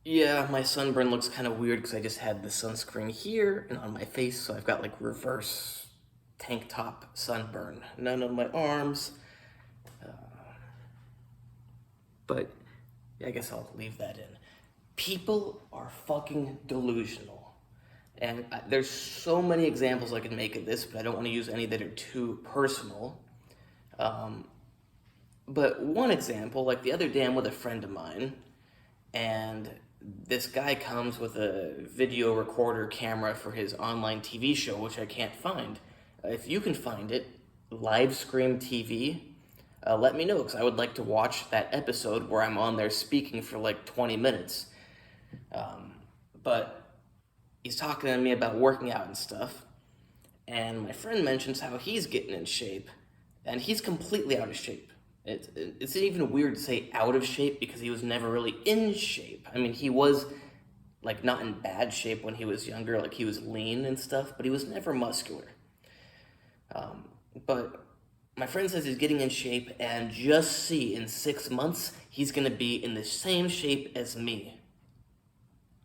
Yeah, my sunburn looks kind of weird because I just had the sunscreen here and on my face, so I've got like reverse tank top sunburn. None on my arms, but yeah, I guess I'll leave that in. People are fucking delusional. And there's so many examples I can make of this, but I don't want to use any that are too personal. But one example, like the other day, I'm with a friend of mine, and this guy comes with a video recorder camera for his online TV show, which I can't find. If you can find it, Live Scream TV, let me know because I would like to watch that episode where I'm on there speaking for like 20 minutes. But he's talking to me about working out and stuff, and my friend mentions how he's getting in shape, and he's completely out of shape. It's even weird to say out of shape because he was never really in shape. I mean, he was like not in bad shape when he was younger, like he was lean and stuff, but he was never muscular. But my friend says he's getting in shape, and just see in 6 months, he's gonna be in the same shape as me.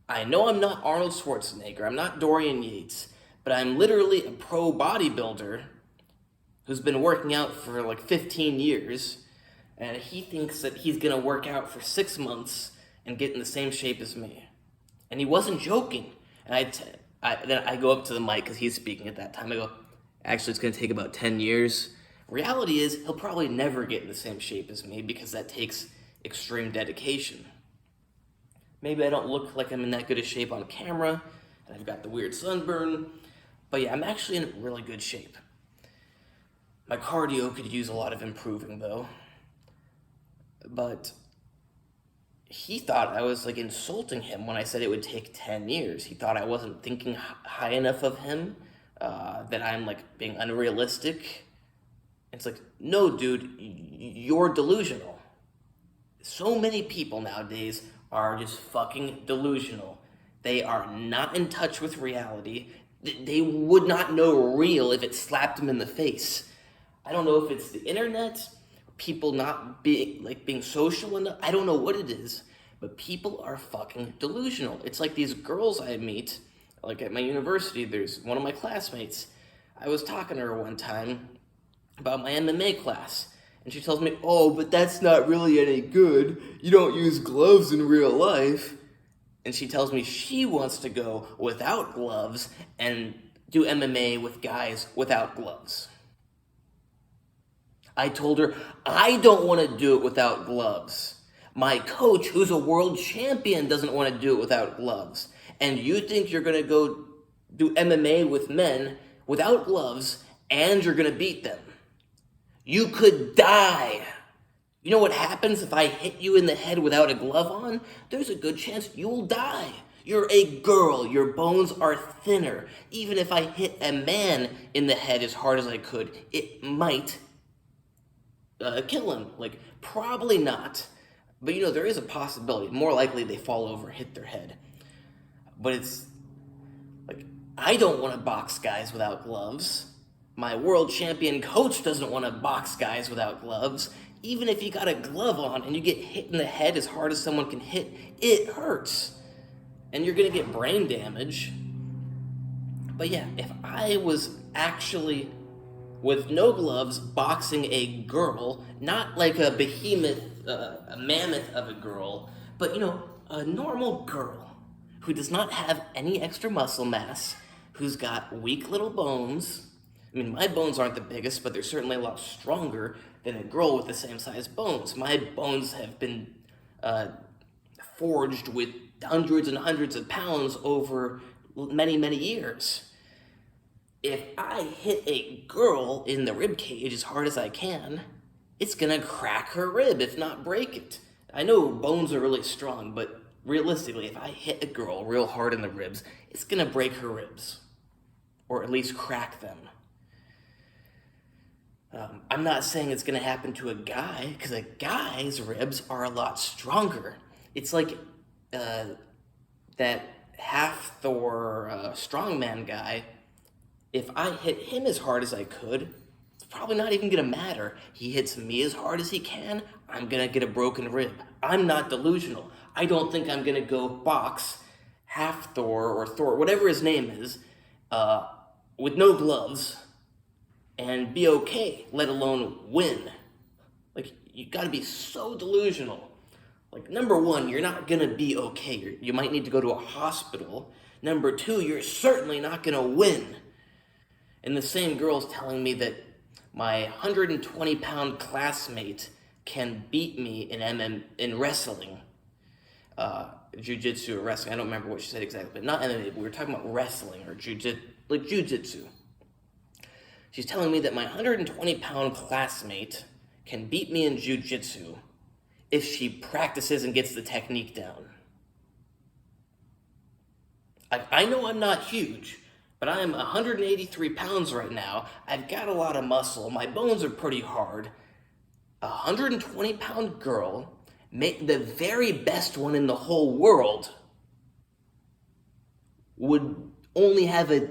I know I'm not Arnold Schwarzenegger, I'm not Dorian Yates, but I'm literally a pro bodybuilder who's been working out for like 15 years, and he thinks that he's gonna work out for 6 months and get in the same shape as me. And he wasn't joking. And then I go up to the mic because he's speaking at that time. I go, actually, it's gonna take about 10 years. Reality is, he'll probably never get in the same shape as me because that takes extreme dedication. Maybe I don't look like I'm in that good a shape on camera, and I've got the weird sunburn, but yeah, I'm actually in really good shape. My cardio could use a lot of improving though, but he thought I was like insulting him when I said it would take 10 years. He thought I wasn't thinking high enough of him, that I'm like being unrealistic. It's like, no, dude, you're delusional. So many people nowadays are just fucking delusional. They are not in touch with reality. They would not know real if it slapped them in the face. I don't know if it's the internet, people not being social enough. I don't know what it is, but people are fucking delusional. It's like these girls I meet, like at my university. There's one of my classmates. I was talking to her one time about my MMA class, and she tells me, "Oh, but that's not really any good. You don't use gloves in real life." And she tells me she wants to go without gloves and do MMA with guys without gloves. I told her, I don't want to do it without gloves. My coach, who's a world champion, doesn't want to do it without gloves. And you think you're going to go do MMA with men without gloves and you're going to beat them? You could die. You know what happens if I hit you in the head without a glove on? There's a good chance you'll die. You're a girl. Your bones are thinner. Even if I hit a man in the head as hard as I could, it might kill him. Like, probably not. But you know, there is a possibility. More likely they fall over, hit their head. But it's like, I don't want to box guys without gloves. My world champion coach doesn't want to box guys without gloves. Even if you got a glove on and you get hit in the head as hard as someone can hit, it hurts. And you're going to get brain damage. But yeah, if I was actually with no gloves boxing a girl, not like a behemoth, a mammoth of a girl, but you know, a normal girl who does not have any extra muscle mass, who's got weak little bones. I mean, my bones aren't the biggest, but they're certainly a lot stronger than a girl with the same size bones. My bones have been forged with hundreds and hundreds of pounds over many, many years. If I hit a girl in the rib cage as hard as I can, it's gonna crack her rib, if not break it. I know bones are really strong, but realistically, if I hit a girl real hard in the ribs, it's gonna break her ribs, or at least crack them. I'm not saying it's gonna happen to a guy, because a guy's ribs are a lot stronger. It's like that half Thor strongman guy. If I hit him as hard as I could, it's probably not even gonna matter. He hits me as hard as he can, I'm gonna get a broken rib. I'm not delusional. I don't think I'm gonna go box half Thor or Thor, whatever his name is, with no gloves and be okay, let alone win. Like, you gotta be so delusional. Like, number one, you're not gonna be okay. You might need to go to a hospital. Number two, you're certainly not gonna win. And the same girl's telling me that my 120-pound classmate can beat me in wrestling. Jiu-jitsu or wrestling. I don't remember what she said exactly, but not MMA, but we were talking about wrestling or jiu-jitsu. She's telling me that my 120-pound classmate can beat me in jiu-jitsu if she practices and gets the technique down. I know I'm not huge, but I am 183 pounds right now. I've got a lot of muscle. My bones are pretty hard. A 120-pound girl, the very best one in the whole world, would only have a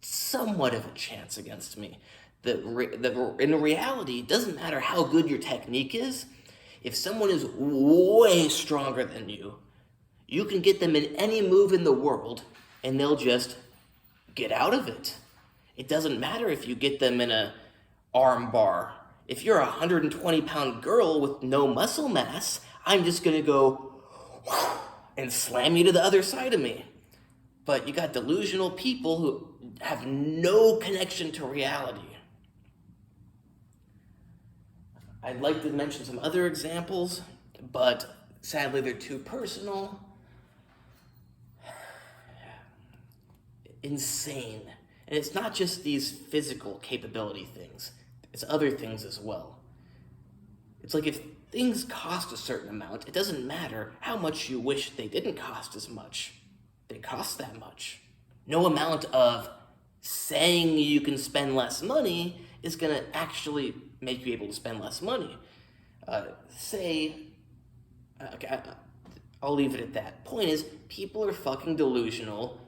somewhat of a chance against me. In reality, it doesn't matter how good your technique is. If someone is way stronger than you can get them in any move in the world, and they'll just get out of it. It doesn't matter if you get them in a arm bar. If you're a 120-pound girl with no muscle mass, I'm just gonna go and slam you to the other side of me. But you got delusional people who have no connection to reality. I'd like to mention some other examples, but sadly they're too personal. Insane. And it's not just these physical capability things, it's other things as well. It's like if things cost a certain amount, it doesn't matter how much you wish they didn't cost as much. They cost that much. No amount of saying you can spend less money is going to actually make you able to spend less money. I'll leave it at that. Point is, people are fucking delusional.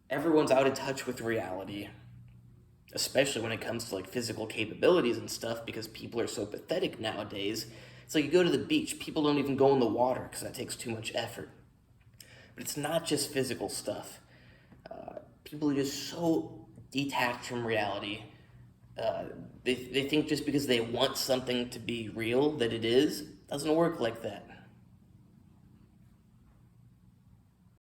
Everyone's out of touch with reality, especially when it comes to like physical capabilities and stuff, because people are so pathetic nowadays. It's like you go to the beach, people don't even go in the water because that takes too much effort. But it's not just physical stuff. People are just so detached from reality. They think just because they want something to be real that it is, doesn't work like that.